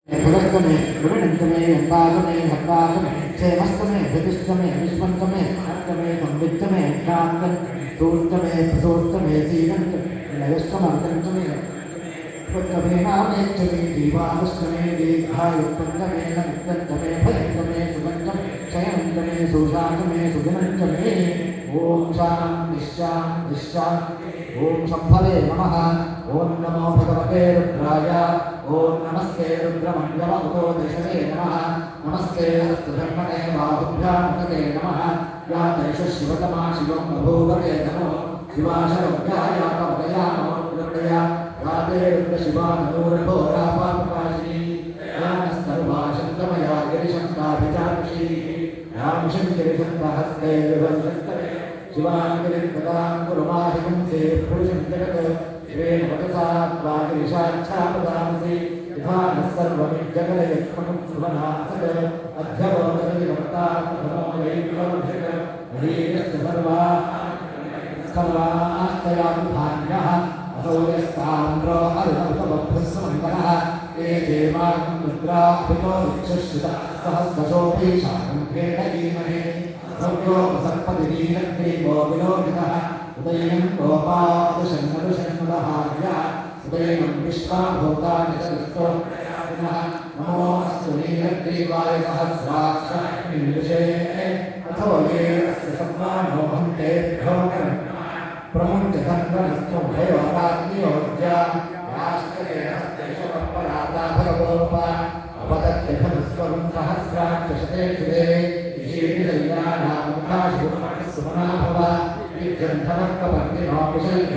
पुरस्तमे गुरुनन्तमे यन्तागमे भक्तागमे क्षेमस्तमे प्रतिष्ठमे विश्वन्तमे अर्थमे संवित्तमे शान्तं सूर्तमे प्रसूर्तमे सीदन्तमे नयस्तमर्दन्तमे उत्तमे नामेच्छमे जीवानुष्टमे दीर्घायुक्तमे नमित्तमे भयन्तमे सुगन्धं क्षयन्तमे सुशान्तमे सुजनन्तमे ओम शान्ति शान्ति शान्ति ओम संभवे नमः ओम नमो भगवते रुद्राय ओम नमस्ते रुद्रमण्डलमुदोदशने नमः नमस्ते अस्तु धर्मणे बाहुभ्यां नमते नमः या दैश शिवतमा शिवं बभूवते नमो शिवाशरव्यायातमदयानो रुद्रया राधे रुद्रशिवानूर्भोरापापाशिनी यानस्तर्वाशन्तमया गिरिशन्ताभिजाक्षी रामशङ्करिशन्तहस्ते विभञ्जन्तमे शिवाङ्गिरिकदां कुरुमाहिकं से पुरुषं जगत् शिवेन वचसा त्वागिरिशाच्छापदांसि विधानः सर्वमिज्जगलयत्मकं सुवनासत् अध्यवोदरिभक्तात्मनोयैकमभिषक् हरीरश्च सर्वास्तयानुधान्यः असौ यस्ताम्रो अरुणभवभ्रस्वमङ्गलः ये देवागं रुद्राभितो विक्षुषितः सहस्रशोभीशानं क्रीडयीमहे सर्पतिरीलग्रीवो विलोकितः उदयनं गोपादशन्मदुषन्मदहार्यः उदयनं विश्वाभूतानि सृष्टो नमोऽस्तु नीलग्रीवाय सहस्राक्षे अथो ये अस्य सम्मानो भन्तेभ्यो प्रमुञ्चतन्त्रनस्तु भयोराज्ञयोज्या राष्ट्रे हस्तेषपराता भगवोपा अपदत्यधनुस्वं सहस्राक्षशते कृते ीर्षय्यानामुखाशुमणिः सुमना भव विग्रन्थमर्कवर्तिनो विषय